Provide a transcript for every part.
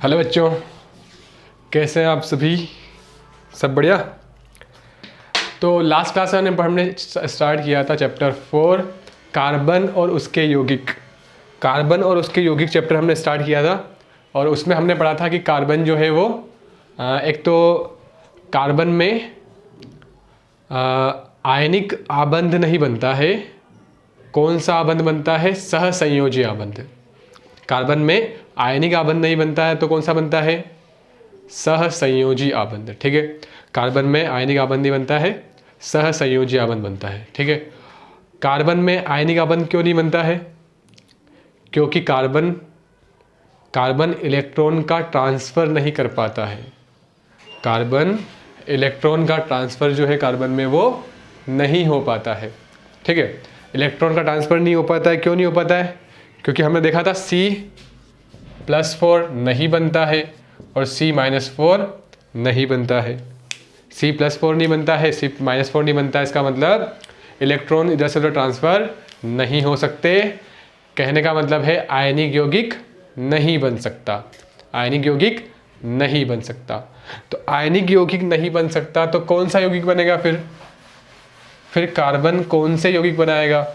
Hello बच्चों, कैसे हैं आप सभी? सब बढ़िया। तो लास्ट क्लास में हमने स्टार्ट किया था चैप्टर 4 कार्बन और उसके यौगिक। कार्बन और उसके यौगिक चैप्टर हमने स्टार्ट किया था और उसमें हमने पढ़ा था कि कार्बन जो है वो एक तो कार्बन में आयनिक आबंध नहीं बनता है। कौन सा आबंध बनता है? सहसंयोजी आबंध। कार्बन में आयनिक आबंध नहीं बनता है तो कौन सा बनता है? सहसंयोजी आबंध। ठीक है, कार्बन में आयनिक आबंध नहीं बनता है, सहसंयोजी आबंध बनता है। ठीक है, कार्बन में आयनिक आबंध क्यों नहीं बनता है? क्योंकि कार्बन इलेक्ट्रॉन का ट्रांसफ़र नहीं कर पाता है। कार्बन इलेक्ट्रॉन का ट्रांसफ़र जो है कार्बन में वो नहीं हो पाता है। ठीक है, इलेक्ट्रॉन का ट्रांसफ़र नहीं हो पाता है। क्यों नहीं हो पाता है? क्योंकि हमने देखा था C+4 नहीं बनता है और C-4 नहीं बनता है। C+4 नहीं बनता है, C-4 नहीं बनता है, इसका मतलब इलेक्ट्रॉन इधर से उधर ट्रांसफ़र नहीं हो सकते। कहने का मतलब है आयनिक यौगिक नहीं बन सकता। आयनिक यौगिक नहीं बन सकता। तो आयनिक यौगिक नहीं बन सकता तो कौन सा यौगिक बनेगा फिर कार्बन कौन से यौगिक बनाएगा?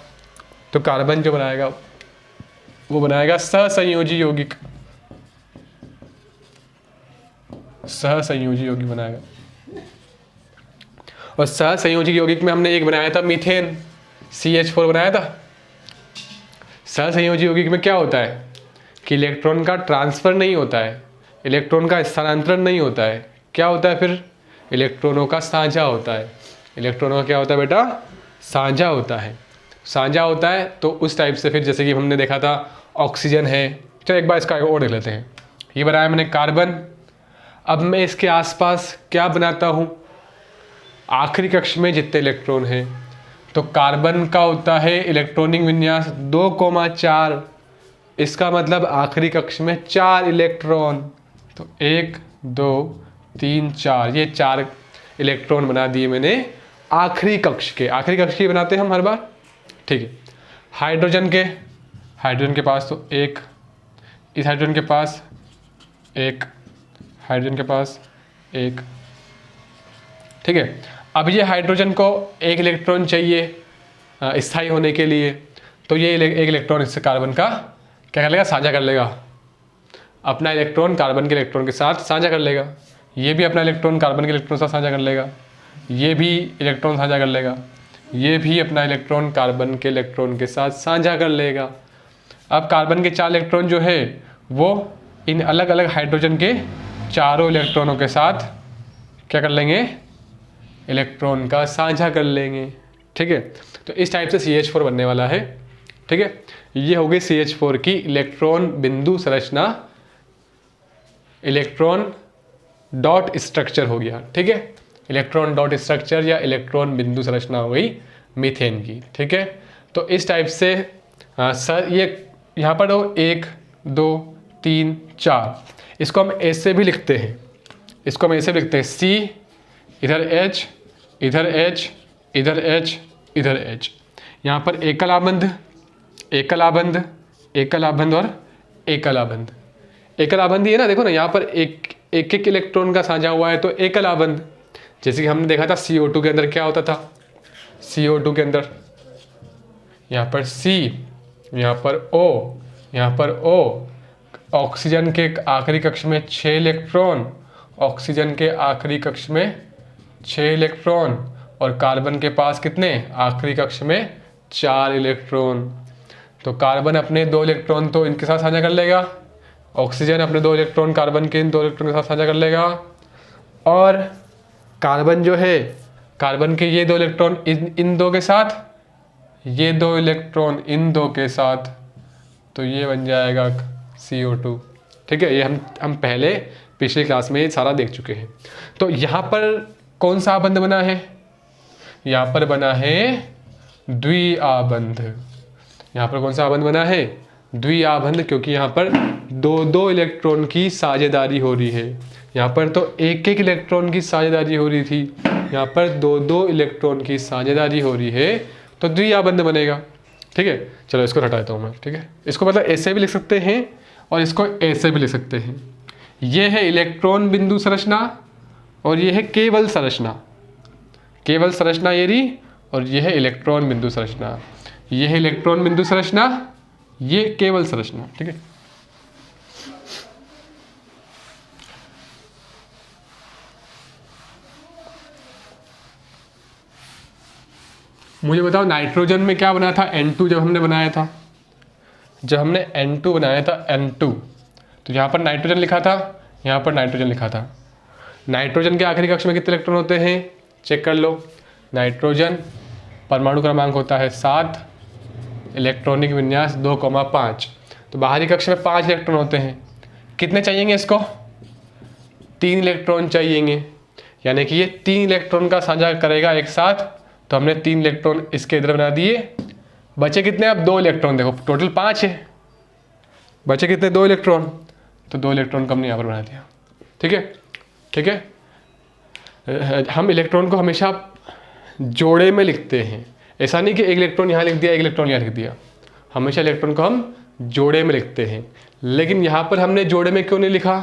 तो कार्बन जो बनाएगा वो बनाएगा सहसंयोजी यौगिक। सहसंयोजी यौगिक बनाएगा। और सहसंयोजी यौगिक में हमने एक बनाया था मीथेन, CH4 बनाया था। सहसंयोजी यौगिक में क्या होता है कि इलेक्ट्रॉन का ट्रांसफ़र नहीं होता है, इलेक्ट्रॉन का स्थानांतरण नहीं होता है। क्या होता है फिर? इलेक्ट्रॉनों का साझा होता है। इलेक्ट्रॉनों का क्या होता है बेटा? साझा होता है। साझा होता है तो उस टाइप से फिर जैसे कि हमने देखा था ऑक्सीजन है। चलो एक बार इसका और देख लेते हैं। ये बनाया मैंने कार्बन। अब मैं इसके आसपास क्या बनाता हूँ? आखिरी कक्ष में जितने इलेक्ट्रॉन हैं तो कार्बन का होता है इलेक्ट्रॉनिक विन्यास 2,4। इसका मतलब आखिरी कक्ष में 4 इलेक्ट्रॉन। तो 1 2 3 4, ये 4 इलेक्ट्रॉन बना दिए मैंने आखिरी कक्ष के। आखिरी कक्ष के बनाते हैं हम हर बार। ठीक है, हाइड्रोजन के पास तो एक, इस हाइड्रोजन के पास एक, हाइड्रोजन के पास एक। ठीक है, अब ये हाइड्रोजन को एक इलेक्ट्रॉन चाहिए स्थायी होने के लिए, तो ये एक इलेक्ट्रॉन इससे कार्बन का क्या कर लेगा? साझा कर लेगा। अपना इलेक्ट्रॉन कार्बन के इलेक्ट्रॉन के साथ साझा कर लेगा। ये भी अपना इलेक्ट्रॉन कार्बन के इलेक्ट्रॉन के साथ साझा कर लेगा। ये भी इलेक्ट्रॉन साझा कर लेगा। ये भी अपना इलेक्ट्रॉन कार्बन के इलेक्ट्रॉन के साथ साझा कर लेगा। अब कार्बन के 4 इलेक्ट्रॉन जो है वो इन अलग अलग हाइड्रोजन के चारों इलेक्ट्रॉनों के साथ क्या कर लेंगे? इलेक्ट्रॉन का साझा कर लेंगे। ठीक है, तो इस टाइप से CH4 बनने वाला है। ठीक है, ये हो गई CH4 की इलेक्ट्रॉन बिंदु संरचना, इलेक्ट्रॉन डॉट स्ट्रक्चर हो गया। ठीक है, इलेक्ट्रॉन डॉट स्ट्रक्चर या इलेक्ट्रॉन बिंदु संरचना हो गई मीथेन की। ठीक है, तो इस टाइप से सर ये यहाँ पर 1 2 3 4, इसको हम ऐसे भी लिखते हैं। इसको हम ऐसे भी लिखते हैं C, इधर H, इधर H, इधर H, इधर H। यहाँ पर एकल आबंध, एकल आबंध, एकल आबंध और एकल आबंध। एकल आबंध ही है ना, देखो ना यहाँ पर एक एक इलेक्ट्रॉन का साझा हुआ है तो एकल आबंध। जैसे कि हमने देखा था CO2 के अंदर क्या होता था? CO2 के अंदर यहाँ पर C, यहाँ पर O, यहाँ पर O। ऑक्सीजन के आखिरी कक्ष में 6 इलेक्ट्रॉन, ऑक्सीजन के आखिरी कक्ष में 6 इलेक्ट्रॉन और कार्बन के पास कितने? आखिरी कक्ष में 4 इलेक्ट्रॉन। तो कार्बन अपने 2 इलेक्ट्रॉन तो इनके साथ साझा कर लेगा, ऑक्सीजन अपने 2 इलेक्ट्रॉन कार्बन के इन 2 इलेक्ट्रॉन के साथ साझा कर लेगा, और कार्बन जो है कार्बन के ये 2 इलेक्ट्रॉन इन 2 के साथ, ये 2 इलेक्ट्रॉन इन 2 के साथ, तो ये बन जाएगा CO2। ठीक है, ये हम पहले पिछली क्लास में ये सारा देख चुके हैं। तो यहाँ पर कौन सा आबंध बना है? यहाँ पर बना है द्विआबंध। यहाँ पर कौन सा आबंध बना है? द्विआबंध, क्योंकि यहाँ पर 2-2 इलेक्ट्रॉन की साझेदारी हो रही है। यहाँ पर तो एक इलेक्ट्रॉन की साझेदारी हो रही थी, यहाँ पर 2-2 इलेक्ट्रॉन की साझेदारी हो रही है, तो द्विआबंध बनेगा। ठीक है, चलो इसको हटा देता हूँ मैं। ठीक है, इसको मतलब ऐसे भी लिख सकते हैं और इसको ऐसे भी लिख सकते हैं। ये है इलेक्ट्रॉन बिंदु संरचना और ये है केवल संरचना। केवल संरचना ये रही और ये है इलेक्ट्रॉन बिंदु संरचना। ये है इलेक्ट्रॉन बिंदु संरचना, ये केवल संरचना। ठीक है, मुझे बताओ नाइट्रोजन में क्या बना था N2 जब हमने बनाया था, जब हमने N2 बनाया था N2, तो यहाँ पर नाइट्रोजन लिखा था, यहाँ पर नाइट्रोजन लिखा था। नाइट्रोजन के आखिरी कक्ष में कितने इलेक्ट्रॉन होते हैं चेक कर लो। नाइट्रोजन परमाणु क्रमांक होता है 7, इलेक्ट्रॉनिक विन्यास 2,5, तो बाहरी कक्ष में 5 इलेक्ट्रॉन होते हैं। कितने चाहिएंगे इसको? 3 इलेक्ट्रॉन चाहिएंगे, यानी कि ये 3 इलेक्ट्रॉन का साझा करेगा एक साथ। तो हमने 3 इलेक्ट्रॉन इसके इधर बना दिए। बचे कितने? अब 2 इलेक्ट्रॉन, देखो टोटल 5 है, बचे कितने? 2 इलेक्ट्रॉन, तो 2 इलेक्ट्रॉन को हमने यहाँ पर बना दिया। ठीक है, ठीक है। हम इलेक्ट्रॉन को हमेशा जोड़े में लिखते हैं, ऐसा नहीं कि एक इलेक्ट्रॉन यहाँ लिख दिया, एक इलेक्ट्रॉन यहाँ लिख दिया। हमेशा इलेक्ट्रॉन को हम जोड़े में लिखते हैं। लेकिन यहाँ पर हमने जोड़े में क्यों नहीं लिखा?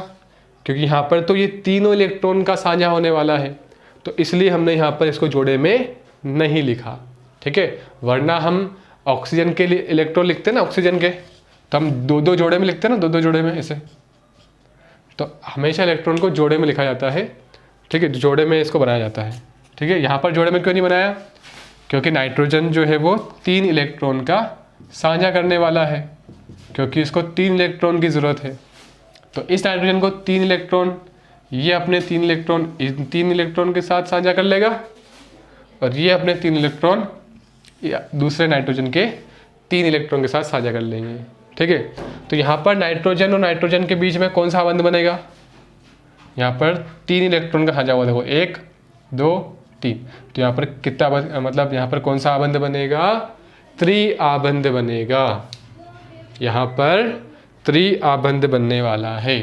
क्योंकि यहाँ पर तो ये तीनों इलेक्ट्रॉन का साझा होने वाला है, तो इसलिए हमने यहाँ पर इसको जोड़े में नहीं लिखा। ठीक है, वरना हम ऑक्सीजन के लिए इलेक्ट्रॉन लिखते हैं ना, ऑक्सीजन के, तो हम 2-2 जोड़े में लिखते हैं ना, 2-2 जोड़े में ऐसे। तो हमेशा इलेक्ट्रॉन को जोड़े में लिखा जाता है। ठीक है, जोड़े में इसको बनाया जाता है। ठीक है, यहाँ पर जोड़े में क्यों नहीं बनाया? क्योंकि नाइट्रोजन जो है वो 3 इलेक्ट्रॉन का साझा करने वाला है, क्योंकि इसको 3 इलेक्ट्रॉन की ज़रूरत है। तो इस नाइट्रोजन को 3 इलेक्ट्रॉन, ये अपने 3 इलेक्ट्रॉन इन 3 इलेक्ट्रॉन के साथ साझा कर लेगा, और ये अपने 3 इलेक्ट्रॉन दूसरे नाइट्रोजन के 3 इलेक्ट्रॉन के साथ साझा कर लेंगे। ठीक है, तो यहाँ पर नाइट्रोजन और नाइट्रोजन के बीच में कौन सा आबंध बनेगा? यहाँ पर 3 इलेक्ट्रॉन का साझा हुआ, देखो 1 2 3, तो यहाँ पर कितना मतलब यहाँ पर कौन सा आबंध बनेगा? त्रि-आबंध बनेगा। यहाँ पर त्रि-आबंध बनने वाला है।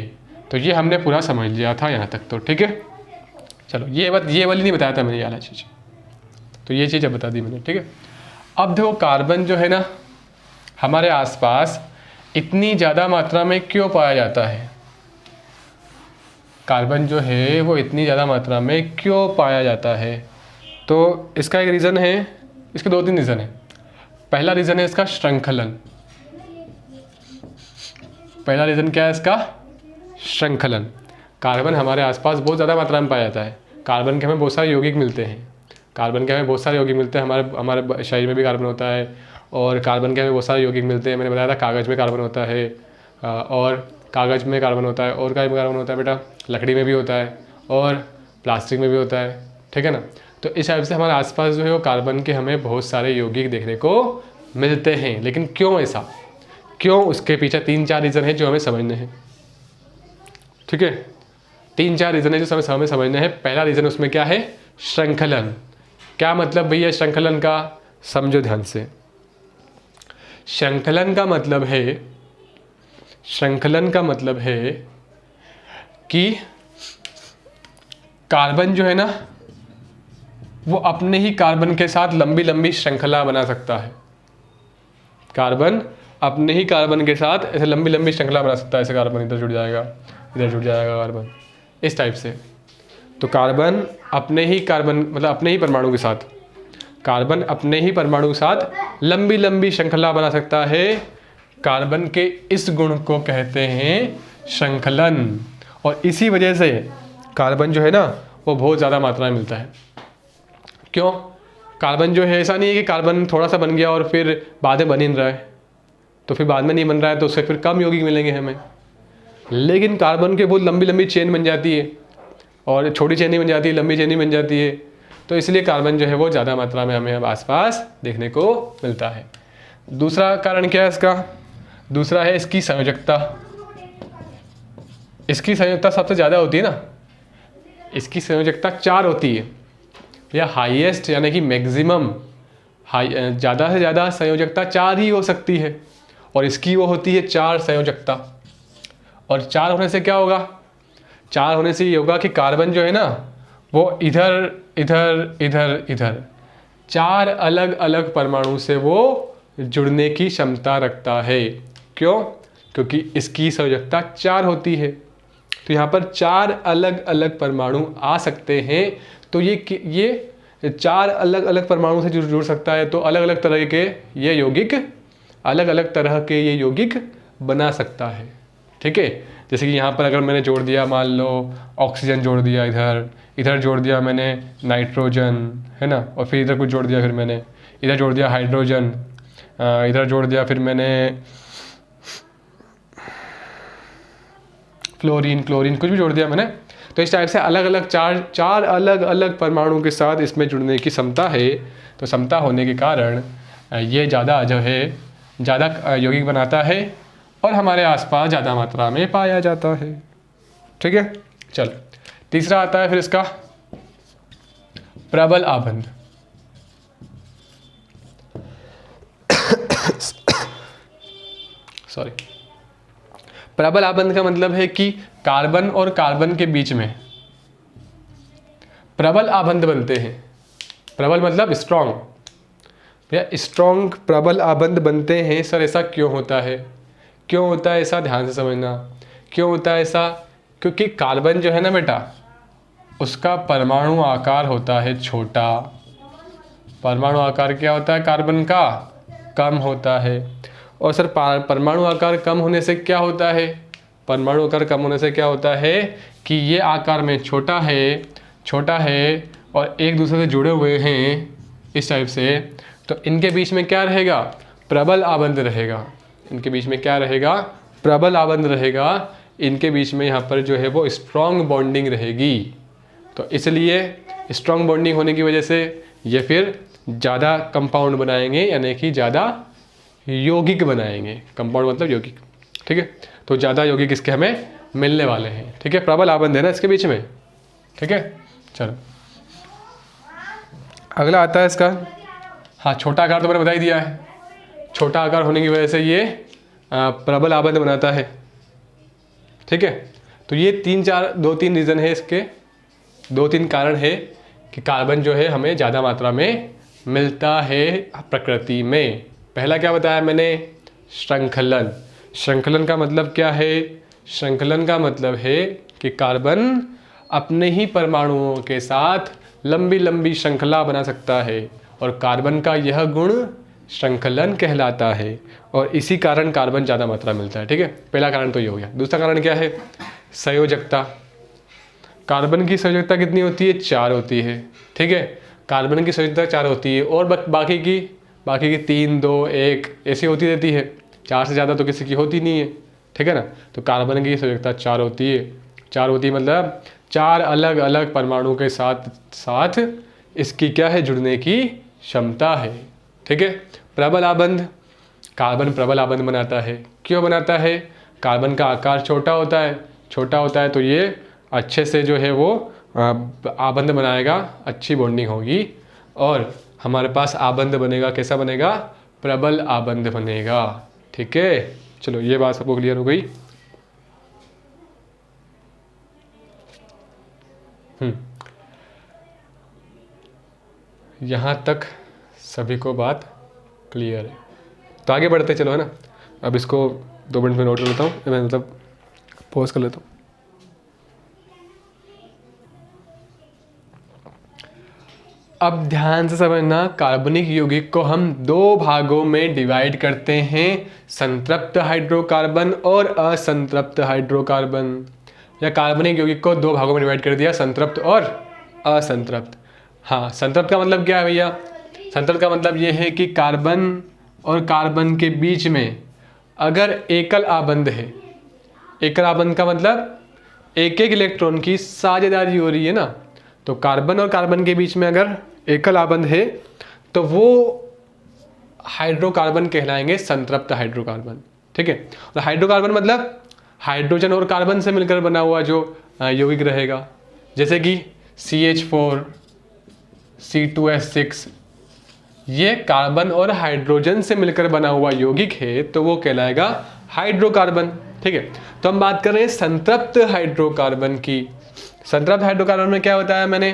तो ये हमने पूरा समझ लिया था यहाँ तक, तो ठीक है। चलो ये वाली नहीं बताया था मैंने, ये वाला चीज़, तो ये चीज़ अब बता दी मैंने। ठीक है, अब देखो कार्बन जो है ना हमारे आसपास इतनी ज़्यादा मात्रा में क्यों पाया जाता है? कार्बन जो है वो इतनी ज़्यादा मात्रा में क्यों पाया जाता है? तो इसका एक रीज़न है, इसके 2-3 रीज़न है। पहला रीज़न है इसका श्रृंखलन। पहला रीज़न क्या है इसका? श्रृंखलन। कार्बन हमारे आसपास बहुत ज़्यादा मात्रा में पाया जाता है। कार्बन के हमें बहुत सारे यौगिक मिलते हैं, कार्बन के हमें बहुत सारे यौगिक मिलते हैं। हमारे शरीर में भी कार्बन होता है, और कार्बन के हमें बहुत सारे यौगिक मिलते हैं। मैंने बताया था कागज़ में कार्बन होता है, और कागज़ में कार्बन होता है, और में कार्बन होता है बेटा, लकड़ी में भी होता है, और प्लास्टिक में भी होता है। ठीक है ना, तो इस टाइप से हमारे आसपास जो है वो कार्बन के हमें बहुत सारे यौगिक देखने को मिलते हैं। लेकिन क्यों ऐसा, क्यों? उसके पीछे 3-4 रीज़न है जो हमें समझने हैं। ठीक है, 3-4 रीज़न है जो हमें समझने हैं। पहला रीज़न उसमें क्या है? श्रृंखलन। क्या मतलब भैया श्रृंखलन का? समझो ध्यान से। श्रृंखलन का मतलब है कि कार्बन जो है ना वो अपने ही कार्बन के साथ लंबी लंबी श्रृंखला बना सकता है। कार्बन अपने ही कार्बन के साथ ऐसे लंबी लंबी श्रृंखला बना सकता है। ऐसे कार्बन इधर जुड़ जाएगा, इधर जुड़ जाएगा कार्बन, इस टाइप से। तो कार्बन अपने ही परमाणु के साथ, कार्बन अपने ही परमाणु के साथ लंबी लंबी श्रृंखला बना सकता है। कार्बन के इस गुण को कहते हैं श्रृंखलन, और इसी वजह से कार्बन जो है ना वो बहुत ज़्यादा मात्रा में मिलता है। क्यों? कार्बन जो है ऐसा नहीं है कि कार्बन थोड़ा सा बन गया और फिर बाद में बन ही नहीं रहा है, तो फिर बाद में नहीं बन रहा है तो उससे फिर कम यौगिक मिलेंगे हमें। लेकिन कार्बन के बहुत लंबी लंबी चेन बन जाती है, और छोटी चेन ही बन जाती है, लंबी चेन ही बन जाती है। तो इसलिए कार्बन जो है वो ज़्यादा मात्रा में हमें अब आसपास देखने को मिलता है। दूसरा कारण क्या है इसका? दूसरा है इसकी संयोजकता। इसकी संयोजकता सबसे ज़्यादा होती है ना, इसकी संयोजकता 4 होती है, या हाईएस्ट यानी कि मैक्सिमम ज़्यादा से ज़्यादा संयोजकता 4 ही हो सकती है, और इसकी वो होती है 4 संयोजकता। और 4 होने से क्या होगा? 4 होने से ये होगा कि कार्बन जो है ना वो इधर इधर इधर इधर 4 अलग अलग परमाणु से वो जुड़ने की क्षमता रखता है। क्यों? क्योंकि इसकी संयोजकता 4 होती है। तो यहाँ पर 4 अलग अलग परमाणु आ सकते हैं। तो ये 4 अलग अलग परमाणु से जुड़ सकता है, तो अलग अलग तरह के ये यौगिक अलग अलग तरह के ये यौगिक बना सकता है। ठीक है, जैसे कि यहाँ पर अगर मैंने जोड़ दिया, मान लो ऑक्सीजन जोड़ दिया, इधर जोड़ दिया मैंने नाइट्रोजन, है ना, और फिर इधर कुछ जोड़ दिया, फिर मैंने इधर जोड़ दिया हाइड्रोजन, इधर जोड़ दिया फिर मैंने क्लोरीन कुछ भी जोड़ दिया मैंने। तो इस टाइप से अलग अलग चार अलग अलग परमाणु के साथ इसमें जुड़ने की क्षमता है। तो क्षमता होने के कारण ये ज़्यादा जो है ज़्यादा यौगिक बनाता है और हमारे आसपास ज़्यादा मात्रा में पाया जाता है। ठीक है, चलो तीसरा आता है फिर इसका प्रबल आबंध। सॉरी, प्रबल आबंध का मतलब है कि कार्बन और कार्बन के बीच में प्रबल आबंध बनते हैं। प्रबल मतलब स्ट्रॉन्ग, या स्ट्रॉन्ग प्रबल आबंध बनते हैं। सर ऐसा क्यों होता है? क्यों होता है ऐसा, ध्यान से समझना। क्यों होता है ऐसा? क्योंकि कार्बन जो है ना बेटा, उसका परमाणु आकार होता है छोटा। परमाणु आकार क्या होता है कार्बन का? कम होता है। और सर परमाणु आकार कम होने से क्या होता है? परमाणु आकार कम होने से क्या होता है कि ये आकार में छोटा है और एक दूसरे से जुड़े हुए हैं इस टाइप से, तो इनके बीच में क्या रहेगा? प्रबल आबंध रहेगा। इनके बीच में क्या रहेगा? प्रबल आबंध रहेगा। इनके बीच में यहाँ पर जो है वो स्ट्रॉन्ग बॉन्डिंग रहेगी। तो इसलिए स्ट्रॉन्ग बॉन्डिंग होने की वजह से ये फिर ज़्यादा कंपाउंड बनाएंगे, यानी कि ज़्यादा यौगिक बनाएंगे। कंपाउंड मतलब यौगिक। ठीक है, तो ज़्यादा यौगिक इसके हमें मिलने वाले हैं। ठीक है, प्रबल आबंध है ना इसके बीच में। ठीक है, चलो अगला आता है इसका, हाँ छोटा आकार तो मैंने बता ही दिया है। छोटा आकार होने की वजह से ये प्रबल आबंध बनाता है। ठीक है, तो ये 2-3 रीज़न है इसके, 2-3 कारण है कि कार्बन जो है हमें ज़्यादा मात्रा में मिलता है प्रकृति में। पहला क्या बताया मैंने? श्रृंखलन। श्रृंखलन का मतलब क्या है? श्रृंखलन का मतलब है कि कार्बन अपने ही परमाणुओं के साथ लंबी लंबी श्रृंखला बना सकता है, और कार्बन का यह गुण श्रृंखलन कहलाता है, और इसी कारण कार्बन ज़्यादा मात्रा मिलता है। ठीक है, पहला कारण तो ये हो गया। दूसरा कारण क्या है? संयोजकता। कार्बन की संयोजकता कितनी होती है? 4 होती है। ठीक है, कार्बन की संयोजकता 4 होती है, और बाकी की 3, 2, 1 ऐसी होती रहती है। 4 से ज़्यादा तो किसी की होती नहीं है। ठीक है ना, तो कार्बन की संयोजकता 4 होती है। 4 होती है मतलब 4 अलग अलग परमाणु के साथ इसकी क्या है? जुड़ने की क्षमता है। ठीक है, प्रबल आबंध, कार्बन प्रबल आबंध बनाता है। क्यों बनाता है? कार्बन का आकार छोटा होता है तो ये अच्छे से जो है वो आबंध बनाएगा, अच्छी बॉन्डिंग होगी, और हमारे पास आबंध बनेगा। कैसा बनेगा? प्रबल आबंध बनेगा। ठीक है, चलो ये बात सबको क्लियर हो गई। यहाँ तक सभी को बात क्लियर है, तो आगे बढ़ते चलो, है ना। अब इसको 2 मिनट में नोट कर लेता हूँ, मैं मतलब पॉज कर लेता हूँ। अब ध्यान से समझना, कार्बनिक यौगिक को हम 2 भागों में डिवाइड करते हैं, संतृप्त हाइड्रोकार्बन और असंतृप्त हाइड्रोकार्बन। या कार्बनिक यौगिक को 2 भागों में डिवाइड कर दिया, संतृप्त और असंतृप्त। हाँ, संतृप्त का मतलब क्या है भैया? संतृप्त का मतलब ये है कि कार्बन और कार्बन के बीच में अगर एकल आबंध है, एकल आबंध का मतलब एक इलेक्ट्रॉन की साझेदारी हो रही है ना, तो कार्बन और कार्बन के बीच में अगर एकल आबंध है तो वो हाइड्रोकार्बन कहलाएंगे, संतृप्त हाइड्रोकार्बन। ठीक है, और हाइड्रोकार्बन मतलब हाइड्रोजन और कार्बन से मिलकर बना हुआ जो यौगिक रहेगा, जैसे कि CH4, C2H6, ये कार्बन और हाइड्रोजन से मिलकर बना हुआ यौगिक है, तो वो कहलाएगा हाइड्रोकार्बन। ठीक है, तो हम बात कर रहे हैं संतृप्त हाइड्रोकार्बन की। संतृप्त हाइड्रोकार्बन में क्या बताया मैंने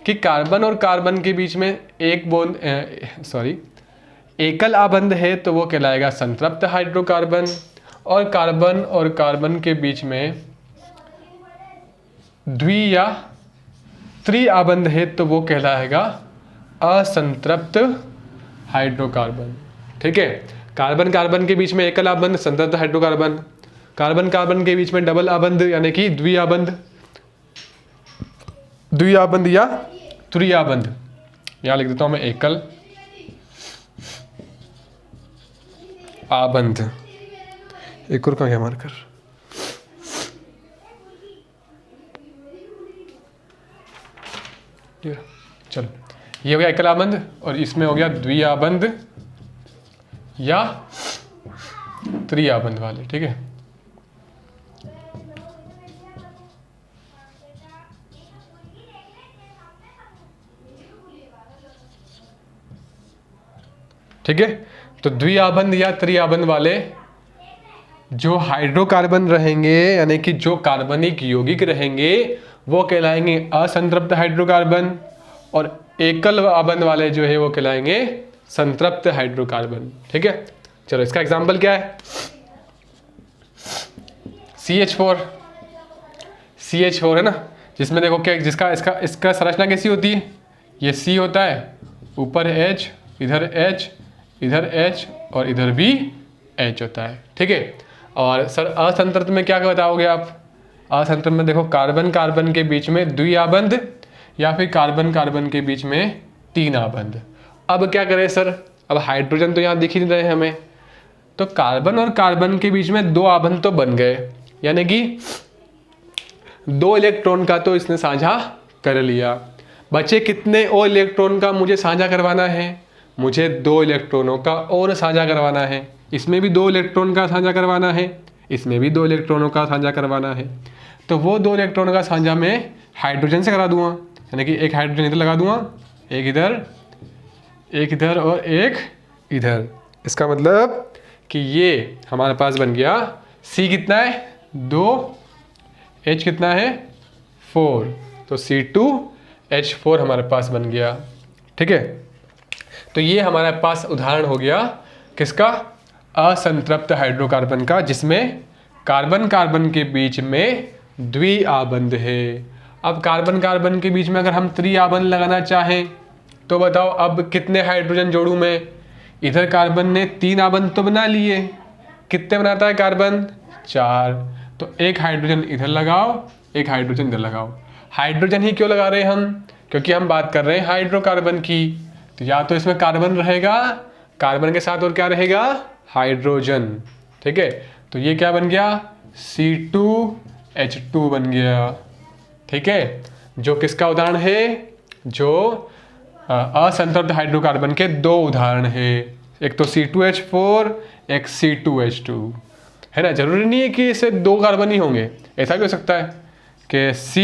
कि कार्बन और कार्बन के बीच में एकल आबंध है, तो वो कहलाएगा संतृप्त हाइड्रोकार्बन, और कार्बन के बीच में द्वि या त्रिआबंध है तो वो कहलाएगा असंतृप्त हाइड्रोकार्बन। ठीक है, कार्बन कार्बन के बीच में एकल आबंध संतृप्त हाइड्रोकार्बन, कार्बन कार्बन के बीच में डबल आबंध यानी कि द्विआबंध, द्विआबंध या त्रिआबंध। यहां लिख देता हूं मैं एकल आबंध। एक और कहां गया मार्कर? चलो, ये हो गया एकल आबंध और इसमें हो गया द्विआबंध या त्रिआबंध वाले। ठीक है, ठीक है। तो द्विआबंध या त्रिआबंध वाले जो हाइड्रोकार्बन रहेंगे यानी कि जो कार्बनिक यौगिक रहेंगे वो कहलाएंगे असंतृप्त हाइड्रोकार्बन, और एकल आबंध वाले जो है वो कहलाएंगे संतृप्त हाइड्रोकार्बन। ठीक है, चलो इसका एग्जांपल क्या है? CH4 है ना, जिसमें देखो क्या, जिसका इसका संरचना कैसी होती है? ये C होता है, ऊपर H, इधर H, इधर H और इधर भी H होता है। ठीक है, और सर असंतृप्त में क्या बताओगे आप? असंतृप्त में देखो कार्बन कार्बन के बीच में द्विआबंध या फिर कार्बन कार्बन के बीच में तीन आबंध। अब क्या करें सर? अब हाइड्रोजन तो यहाँ दिख ही नहीं रहे हमें, तो कार्बन और कार्बन के बीच में दो आबंध तो बन गए, यानी कि 2 इलेक्ट्रॉन का तो इसने साझा कर लिया। बचे कितने और इलेक्ट्रॉन का मुझे साझा करवाना है? मुझे 2 इलेक्ट्रॉनों का और साझा करवाना है। इसमें भी 2 इलेक्ट्रॉन का साझा करवाना है, इसमें भी 2 इलेक्ट्रॉनों का साझा करवाना है। तो वो 2 इलेक्ट्रॉनों का साझा मैं हाइड्रोजन से करा दूंगा, यानी कि एक हाइड्रोजन इधर लगा दूंगा, एक इधर और एक इधर। इसका मतलब कि ये हमारे पास बन गया C कितना है? 2, H कितना है? 4, तो C2H4 हमारे पास बन गया। ठीक है, तो ये हमारे पास उदाहरण हो गया किसका? असंतृप्त हाइड्रोकार्बन का, जिसमें कार्बन कार्बन के बीच में द्विआबंध है। अब कार्बन कार्बन के बीच में अगर हम त्रिआबंध लगाना चाहें तो बताओ अब कितने हाइड्रोजन जोड़ूं मैं? इधर कार्बन ने 3 आबंध तो बना लिए, कितने बनाता है कार्बन? 4, तो एक हाइड्रोजन इधर लगाओ, एक हाइड्रोजन इधर लगाओ। हाइड्रोजन ही क्यों लगा रहे हैं हम? क्योंकि हम बात कर रहे हैं हाइड्रोकार्बन की, तो या तो इसमें कार्बन रहेगा, कार्बन के साथ और क्या रहेगा? हाइड्रोजन। ठीक है, तो ये क्या बन गया? C2H2 बन गया। ठीक है, जो किसका उदाहरण है? जो असंतृप्त हाइड्रोकार्बन के 2 उदाहरण है, एक तो C2H4, एक C2H2 है ना। जरूरी नहीं है कि इसे 2 कार्बन ही होंगे, ऐसा भी हो सकता है कि C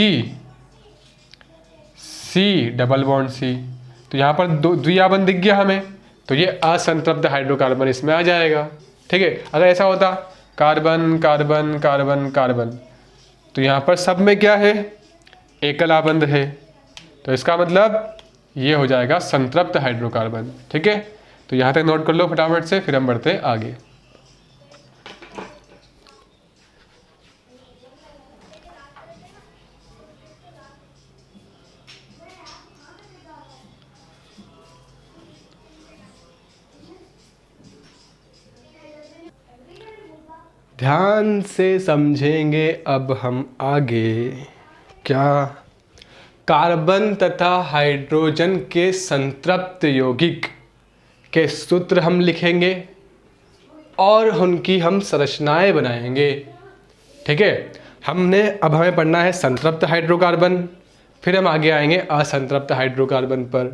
डबल बॉन्ड C, तो यहाँ पर द्विआबंध दिख गया हमें, तो ये असंतृप्त हाइड्रोकार्बन इसमें आ जाएगा। ठीक है, अगर ऐसा होता कार्बन कार्बन कार्बन कार्बन, तो यहाँ पर सब में क्या है? एकल आबंध है, तो इसका मतलब ये हो जाएगा संतृप्त हाइड्रोकार्बन। ठीक है, तो यहाँ तक नोट कर लो फटाफट से, फिर हम बढ़ते हैं आगे। ध्यान से समझेंगे अब हम आगे। क्या? कार्बन तथा हाइड्रोजन के संतृप्त यौगिक के सूत्र हम लिखेंगे और उनकी हम संरचनाएं बनाएंगे। ठीक है, अब हमें पढ़ना है संतृप्त हाइड्रोकार्बन, फिर हम आगे आएंगे असंतृप्त हाइड्रोकार्बन पर।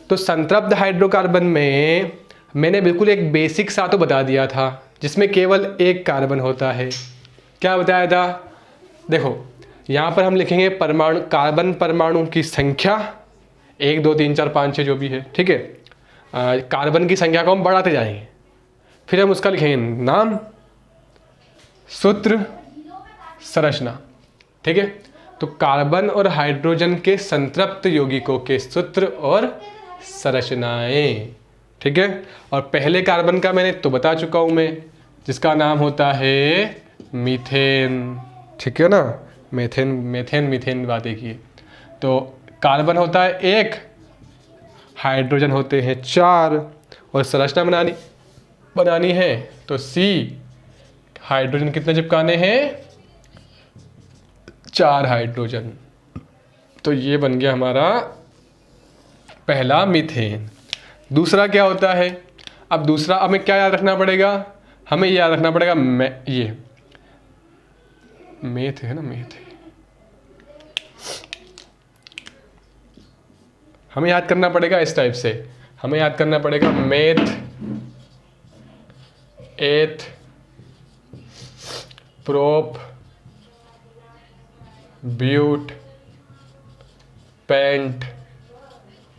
तो संतृप्त हाइड्रोकार्बन में मैंने बिल्कुल एक बेसिक सा तो बता दिया था, जिसमें केवल एक कार्बन होता है। क्या बताया था? देखो यहाँ पर हम लिखेंगे परमाणु, कार्बन परमाणु की संख्या 1 2 3 4 5 6 जो भी है। ठीक है, कार्बन की संख्या को हम बढ़ाते जाएंगे, फिर हम उसका लिखेंगे नाम, सूत्र, संरचना। ठीक है, तो कार्बन और हाइड्रोजन के संतृप्त यौगिकों के सूत्र और संरचनाएं। ठीक है, और पहले कार्बन का मैंने तो बता चुका हूं मैं, जिसका नाम होता है मीथेन। ठीक है ना, मेथेन मेथेन मीथेन बात एक ही है। तो कार्बन होता है 1, हाइड्रोजन होते हैं 4, और संरचना बनानी है तो C, हाइड्रोजन कितने चिपकाने हैं, 4 हाइड्रोजन। तो ये बन गया हमारा पहला मीथेन। दूसरा क्या होता है, अब दूसरा हमें क्या याद रखना पड़ेगा, हमें याद रखना पड़ेगा ये मेथ है ना, मेथ है, हमें याद करना पड़ेगा इस टाइप से, हमें याद करना पड़ेगा meth, eth, prop, but, pent,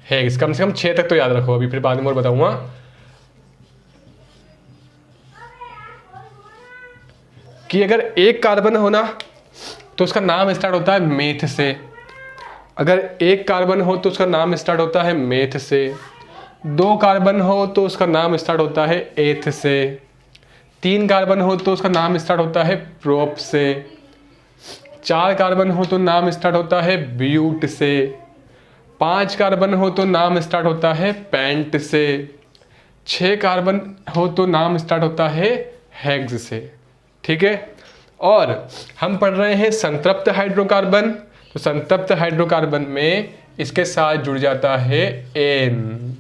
hex. कम से कम 6 तक तो याद रखो, अभी फिर बाद में और बताऊंगा। कि अगर एक कार्बन होना तो उसका नाम स्टार्ट होता है मेथ से, अगर एक कार्बन हो तो उसका नाम स्टार्ट होता है मेथ से, 2 कार्बन हो तो उसका नाम स्टार्ट होता है एथ से, 3 कार्बन हो तो उसका नाम स्टार्ट होता है प्रोप से, 4 कार्बन हो तो नाम स्टार्ट होता है ब्यूट से, 5 कार्बन हो तो नाम स्टार्ट होता है पेंट से, 6 कार्बन हो तो नाम स्टार्ट होता है हेक्स से। ठीक है, और हम पढ़ रहे हैं संतृप्त हाइड्रोकार्बन, तो संतृप्त हाइड्रोकार्बन में इसके साथ जुड़ जाता है एन।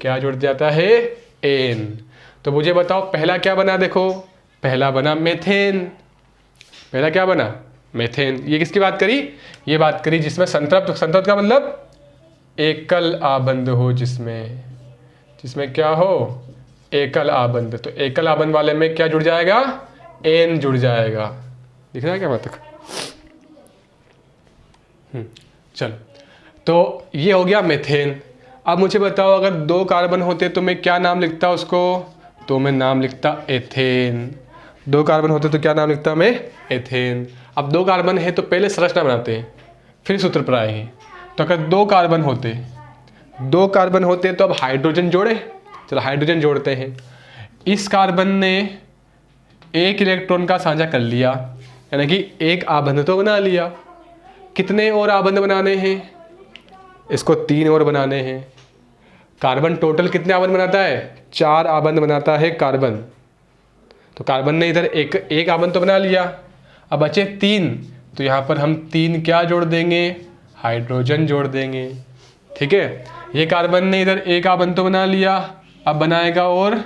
क्या जुड़ जाता है, एन। तो मुझे बताओ पहला क्या बना, देखो पहला बना मेथेन, पहला क्या बना, मेथेन। ये किसकी बात करी, ये बात करी जिसमें संतृप्त, संतृप्त का मतलब एकल आबंध हो, जिसमें क्या हो, एकल आबंध। तो एकल आबंध वाले में क्या जुड़ जाएगा, एन जुड़ जाएगा। दिख रहा है क्या बात तक, चलो। तो ये हो गया मेथेन। अब मुझे बताओ अगर 2 कार्बन होते तो मैं क्या नाम लिखता उसको, तो मैं नाम लिखता एथेन। 2 कार्बन होते तो क्या नाम लिखता मैं, एथेन। अब 2 कार्बन है तो पहले संरचना बनाते हैं फिर सूत्र पर आए हैं। तो अगर 2 कार्बन होते तो अब हाइड्रोजन जोड़े, चलो हाइड्रोजन जोड़ते हैं। इस कार्बन ने 1 इलेक्ट्रॉन का साझा कर लिया, यानी कि 1 आबंध तो बना लिया। कितने और आबंध बनाने हैं, इसको 3 और बनाने हैं। कार्बन टोटल कितने आबंध बनाता है, 4 आबंध बनाता है कार्बन। तो कार्बन ने इधर एक आबंध तो बना लिया, अब बचे 3, तो यहाँ पर हम 3 क्या जोड़ देंगे, हाइड्रोजन जोड़ देंगे। ठीक है, ये कार्बन ने इधर 1 आबंध तो बना लिया, अब बनाएगा और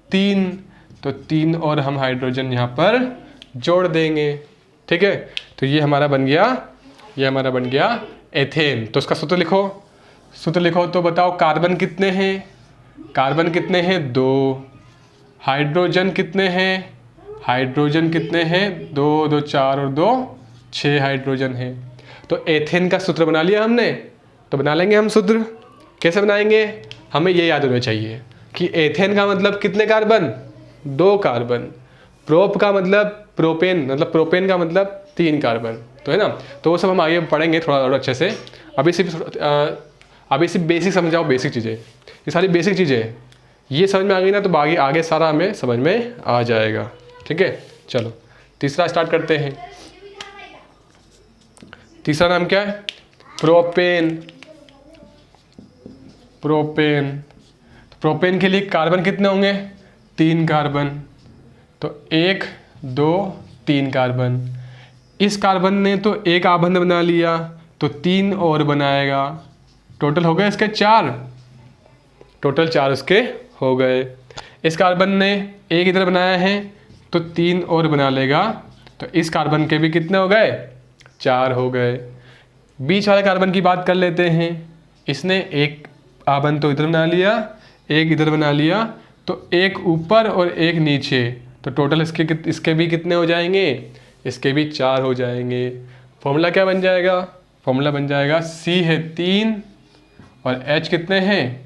3, तो 3 और हम हाइड्रोजन यहाँ पर जोड़ देंगे। ठीक है, तो ये हमारा बन गया एथेन। तो उसका सूत्र लिखो तो बताओ कार्बन कितने हैं, 2, हाइड्रोजन कितने हैं, 2, 2 4 और 2 6 हाइड्रोजन है। तो एथेन का सूत्र बना लिया हमने, तो बना लेंगे हम सूत्र। कैसे बनाएंगे, हमें ये याद होना चाहिए कि एथेन का मतलब कितने कार्बन, 2 कार्बन। प्रोप का मतलब प्रोपेन का मतलब 3 कार्बन, तो है ना। तो वो सब हम आगे पढ़ेंगे थोड़ा और अच्छे से। अभी सिर्फ बेसिक समझाओ, बेसिक चीज़ें, ये सारी बेसिक चीज़ें ये समझ में आ गई ना, तो आगे सारा हमें समझ में आ जाएगा। ठीक है, चलो तीसरा स्टार्ट करते हैं। तीसरा नाम क्या है, प्रोपेन। प्रोपेन के लिए कार्बन कितने होंगे, 3 कार्बन। तो 1 2 3 कार्बन। इस कार्बन ने तो 1 आबंध बना लिया, तो 3 और बनाएगा। टोटल हो गए इसके 4, टोटल 4 उसके हो गए। इस कार्बन ने 1 इधर बनाया है, तो 3 और बना लेगा। तो इस कार्बन के भी कितने हो गए, 4 हो गए। बीच वाले कार्बन की बात कर लेते हैं। इसने 1 आबंध तो इधर बना लिया, 1 इधर बना लिया, तो 1 ऊपर और 1 नीचे। तो टोटल इसके भी कितने हो जाएंगे, इसके भी 4 हो जाएंगे। फॉर्मूला क्या बन जाएगा, फॉर्मूला बन जाएगा C है 3 और H कितने हैं,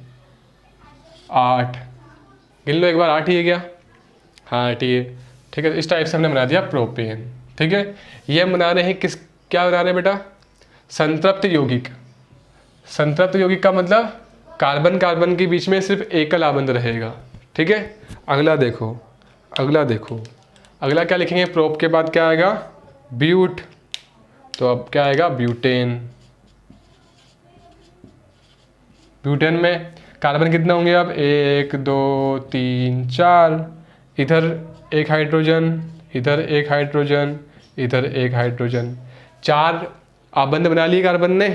8। गिन लो एक बार, 8 ही है क्या, हाँ 8 ही है। ठीक है, इस टाइप से हमने बना दिया प्रोपेन। ठीक है, ये हम बना रहे हैं क्या बना रहे हैं बेटा, संतृप्त यौगिक। संतृप्त यौगिक का मतलब कार्बन के बीच में सिर्फ एकल आबंध रहेगा। ठीक है, अगला देखो, अगला क्या लिखेंगे, प्रोप के बाद क्या आएगा, ब्यूट। तो अब क्या आएगा, ब्यूटेन। ब्यूटेन में कार्बन कितना होंगे अब, 1 2 3 4, इधर एक हाइड्रोजन, इधर एक हाइड्रोजन, इधर एक हाइड्रोजन, 4 आबंध बना लिए कार्बन ने।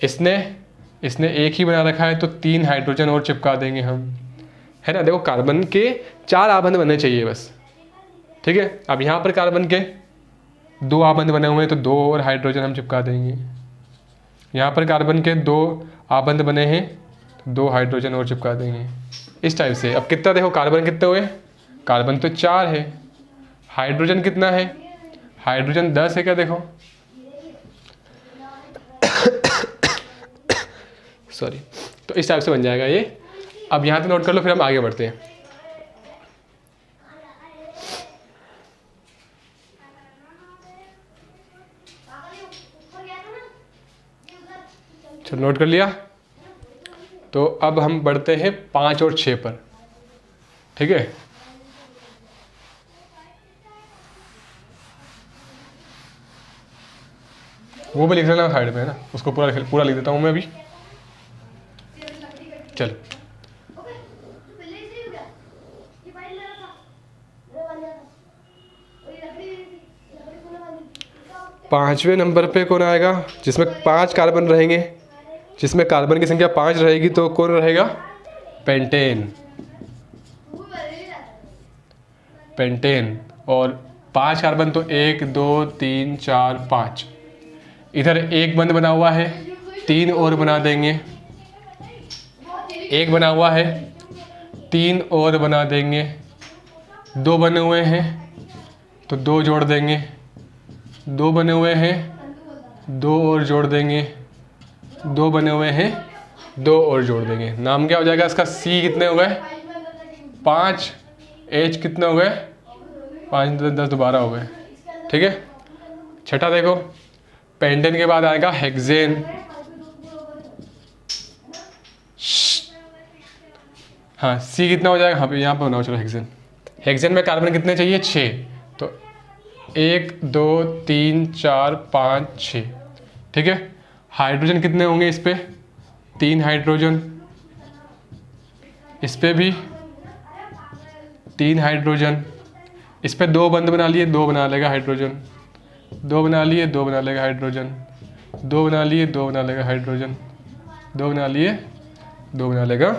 इसने एक ही बना रखा है, तो 3 हाइड्रोजन और चिपका देंगे हम, है ना। देखो कार्बन के 4 आबंध बनने चाहिए बस, ठीक है। अब यहाँ पर कार्बन के 2 आबंध बने हुए हैं, तो 2 और हाइड्रोजन हम चिपका देंगे। यहाँ पर कार्बन के 2 आबंध बने हैं, 2 हाइड्रोजन और चिपका देंगे, इस टाइप से। अब कितना देखो, कार्बन कितने हुए, कार्बन तो 4 है, हाइड्रोजन कितना है, हाइड्रोजन 10 है क्या, देखो सॉरी। तो इस टाइप से बन जाएगा ये। अब यहाँ पे नोट कर लो, फिर हम आगे बढ़ते हैं। चलो नोट कर लिया। तो अब हम बढ़ते हैं 5 और 6 पर, ठीक है। वो भी लिख लेना साइड में, है ना, उसको पूरा लिख देता हूँ मैं अभी। चल, पांचवें नंबर पे कौन आएगा, जिसमें 5 कार्बन रहेंगे, जिसमें कार्बन की संख्या 5 रहेगी, तो कौन रहेगा, पेंटेन। पेंटेन। और 5 कार्बन तो 1 2 3 4 5, इधर एक बंद बना हुआ है, 3 और बना देंगे, एक बना हुआ है, 3 और बना देंगे, 2 बने हुए हैं तो 2 जोड़ देंगे, 2 बने हुए हैं, 2 और जोड़ देंगे, 2 बने हुए हैं, 2 और जोड़ देंगे। नाम क्या हो जाएगा इसका, सी कितने हो गए, 5, एच कितने हो गए, 5 10 12 हो गए, ठीक है। छठा देखो, पेंटेन के बाद आएगा हेक्सेन। हाँ, सी कितना हो जाएगा, हाँ यहाँ पर बनाओ, चलो हेक्सेन। हेक्सेन में कार्बन कितने चाहिए, 6, तो 1 2 3 4 5 6, ठीक है। हाइड्रोजन कितने होंगे इस पे, 3 हाइड्रोजन, इस पे भी 3 हाइड्रोजन, इस पे 2 बंद बना लिए, 2 बना लेगा हाइड्रोजन, 2 बना लिए, 2 बना लेगा हाइड्रोजन, 2 बना लिए, 2 बना लेगा हाइड्रोजन, 2 बना लिए, 2 बना लेगा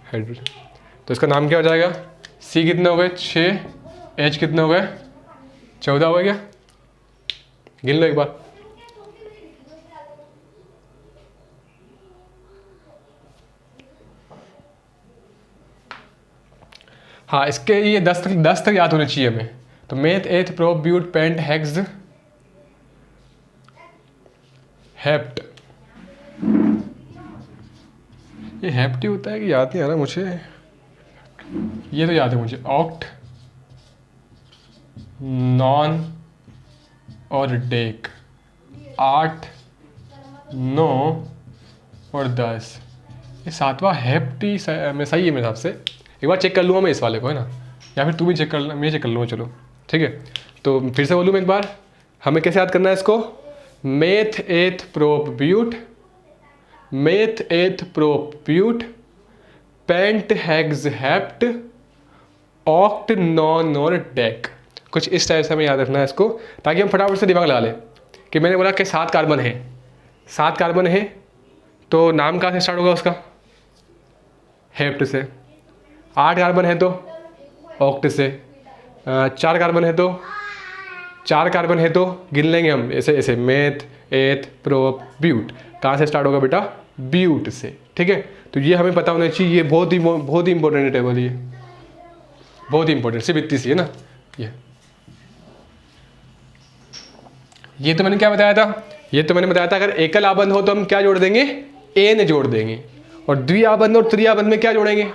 हाइड्रोजन। तो इसका नाम क्या हो जाएगा, सी कितने हो गए, 6, एच कितने हो गए, 14 हो गया, गिन लो एक बार। हाँ, इसके ये 10 तक याद होने चाहिए हमें। तो meth, eth, prop, but, pent, hex, hept. ये हेप्ट ही होता है कि याद नहीं आ रहा मुझे, ये तो याद है मुझे, ऑक्ट, नॉन और डेक, 8 9 और 10, ये 7वां हेप्ट ही में सही है मेरे हिसाब से। एक बार चेक कर लूँगा मैं इस वाले को, है ना, या फिर तू भी चेक कर लेना, मैं चेक कर लूँगा, चलो ठीक है। तो फिर से बोलूँ मैं एक बार, हमें कैसे याद करना है इसको, meth eth prop but, meth eth prop but, pent hex hept, oct non और डेक। कुछ इस टाइप से हमें याद रखना है इसको, ताकि हम फटाफट से दिमाग लगा लें कि मैंने बोला कि 7 कार्बन है, 7 कार्बन है, तो नाम कहाँ से स्टार्ट होगा उसका, हेप्ट से। 8 कार्बन है तो ऑक्ट से, 4 कार्बन है तो 4 कार्बन है तो गिन लेंगे हम ऐसे ऐसे, मेथ एथ प्रोप ब्यूट, कहाँ से स्टार्ट होगा बेटा, ब्यूट से, ठीक है। तो ये हमें पता होना चाहिए, ये बहुत ही इंपॉर्टेंट है टेबल, ये बहुत ही इंपॉर्टेंट, सिर्फ इतनी सी है ना। ये तो मैंने क्या बताया था, ये तो मैंने बताया था अगर एकल आबंध हो तो हम क्या जोड़ देंगे, एन जोड़ देंगे, और द्विआबंध और त्रिआबंध में क्या जोड़ेंगे,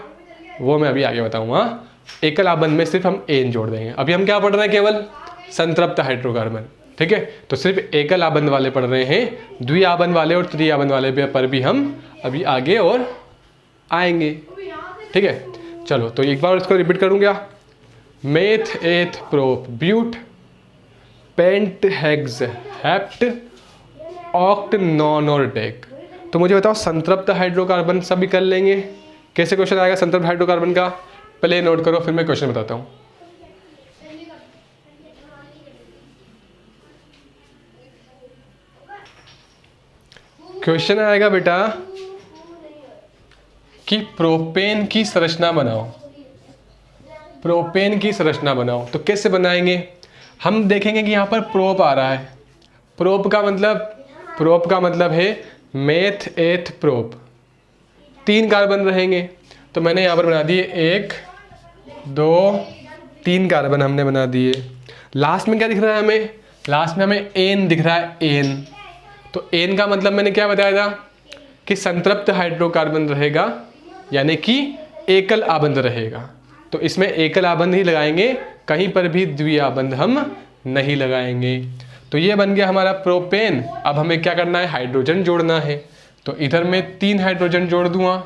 वो मैं अभी आगे बताऊंगा। एकल आबंध में सिर्फ हम एन जोड़ देंगे। अभी हम क्या पढ़ रहे हैं, केवल संतृप्त हाइड्रोकार्बन, ठीक है। तो सिर्फ एकल आबंध वाले पढ़ रहे हैं, द्विआबंध वाले और त्रिआबंध वाले पर भी हम अभी आगे और आएंगे, ठीक है। चलो तो एक बार इसको रिपीट करूँगा, meth eth prop but, pent hex hept, oct non और डेक। तो मुझे बताओ संतृप्त हाइड्रोकार्बन सभी कर लेंगे। कैसे क्वेश्चन आएगा संतृप्त हाइड्रोकार्बन का, पहले नोट करो फिर मैं क्वेश्चन बताता हूँ। क्वेश्चन आएगा बेटा कि प्रोपेन की संरचना बनाओ, प्रोपेन की संरचना बनाओ। तो कैसे बनाएंगे, हम देखेंगे कि यहाँ पर प्रोप आ रहा है। प्रोप का मतलब है मेथ एथ प्रोप, 3 कार्बन रहेंगे। तो मैंने यहाँ पर बना दिए 1 2 3 कार्बन हमने बना दिए। लास्ट में क्या दिख रहा है हमें, लास्ट में हमें एन दिख रहा है, एन। तो एन का मतलब मैंने क्या बताया था कि संतृप्त हाइड्रोकार्बन रहेगा, यानी कि एकल आबंध रहेगा। तो इसमें एकल आबंध ही लगाएंगे, कहीं पर भी द्विआबंध हम नहीं लगाएंगे। तो ये बन गया हमारा प्रोपेन। अब हमें क्या करना है, हाइड्रोजन जोड़ना है। तो इधर मैं 3 हाइड्रोजन जोड़ दूंगा,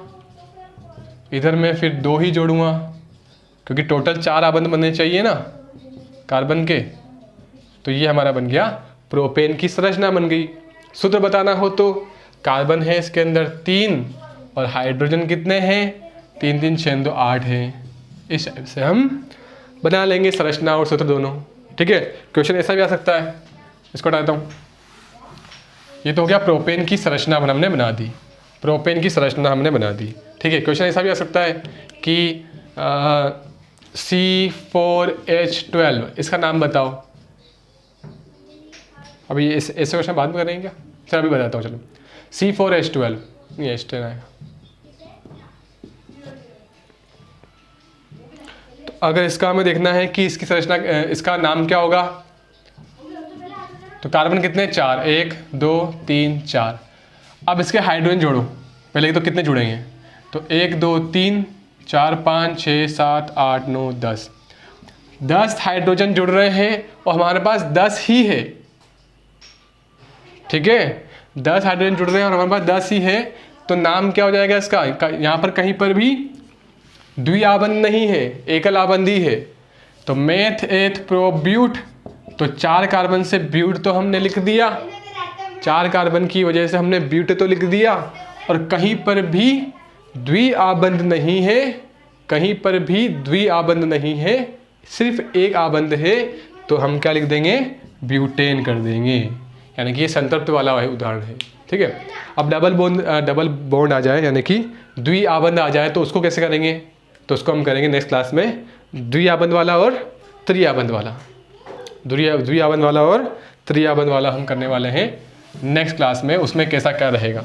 इधर मैं फिर 2 ही जोड़ूंगा, क्योंकि टोटल 4 आबंध बनने चाहिए ना कार्बन के। तो ये हमारा बन गया प्रोपेन की संरचना बन गई। सूत्र बताना हो तो कार्बन है इसके अंदर 3 और हाइड्रोजन कितने हैं, 3 3 6 2 8 है। इस टाइप से हम बना लेंगे संरचना और सूत्र दोनों। ठीक है, क्वेश्चन ऐसा भी आ सकता है, इसको हटाता हूँ। ये तो हो गया प्रोपेन की संरचना हमने बना दी, प्रोपेन की संरचना हमने बना दी। ठीक है, क्वेश्चन ऐसा भी आ सकता है कि C4H12 इसका नाम बताओ। अभी ऐसे क्वेश्चन बाद में करेंगे क्या, चलो अभी बताता हूँ। चलो C4H12 ये H10 आएगा। तो अगर इसका हमें देखना है कि इसकी संरचना, इसका नाम क्या होगा, तो कार्बन कितने 4, 1 2 3 4। अब इसके हाइड्रोजन जोड़ो पहले, तो कितने जुड़ेंगे, तो 1 2 3 4 5 6 7 8 9 10 हाइड्रोजन जुड़ रहे हैं और हमारे पास 10 ही है। ठीक है, 10 हाइड्रोजन जुड़ रहे हैं और हमारे पास 10 ही है। तो नाम क्या हो जाएगा इसका, यहाँ पर कहीं पर भी द्विआबंध नहीं है, एकल आबंध ही है। तो मेथ एथ प्रो ब्यूट, तो 4 कार्बन से ब्यूट तो हमने लिख दिया, 4 कार्बन की वजह से हमने ब्यूट तो लिख दिया। और कहीं पर भी द्विआबंध नहीं है, कहीं पर भी द्विआबंध नहीं है, सिर्फ एक आबंध है। तो हम क्या लिख देंगे, ब्यूटेन कर देंगे, यानी कि ये संतृप्त वाला उदाहरण है। ठीक है, अब डबल बॉन्ड आ जाए, यानी कि द्विआबंध आ जाए, तो उसको कैसे करेंगे, तो उसको हम करेंगे नेक्स्ट क्लास में। द्विआबंध वाला और त्रिआबंध वाला, द्विआबंध वाला और त्रिआबंध वाला हम करने वाले हैं नेक्स्ट क्लास में, उसमें कैसा क्या रहेगा।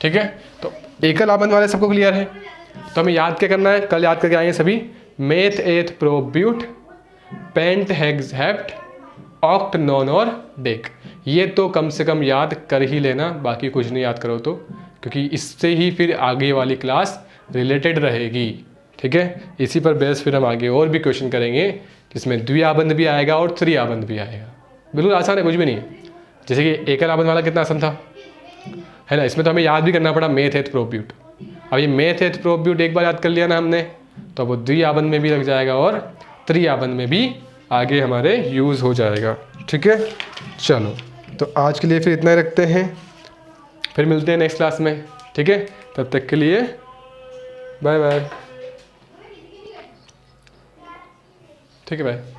ठीक है, तो एकल आबंध वाले सबको क्लियर है। तो हमें याद क्या करना है, कल याद करके आएंगे सभी। Meth eth pro but, pent hex hept, oct non और डेक। ये तो कम से कम याद कर ही लेना, बाकी कुछ नहीं याद करो तो, क्योंकि इससे ही फिर आगे वाली क्लास रिलेटेड रहेगी। ठीक है, इसी पर बेस फिर हम आगे और भी क्वेश्चन करेंगे, जिसमें द्विआबंध भी आएगा और त्रिआबंध भी आएगा। बिल्कुल आसान है, कुछ भी नहीं है। जैसे कि एकल आबंध वाला कितना आसान था, है ना, इसमें तो हमें याद भी करना पड़ा मेथ एथ प्रोब्यूट। अब ये मेथ एथ प्रोब्यूट एक बार याद कर लिया ना हमने, तो वो द्विआबंध में भी लग जाएगा और त्रिआबंध में भी आगे हमारे यूज़ हो जाएगा। ठीक है, चलो तो आज के लिए फिर इतना ही रखते हैं, फिर मिलते हैं नेक्स्ट क्लास में। ठीक है, तब तक के लिए बाय बाय। ठीक है, बाय।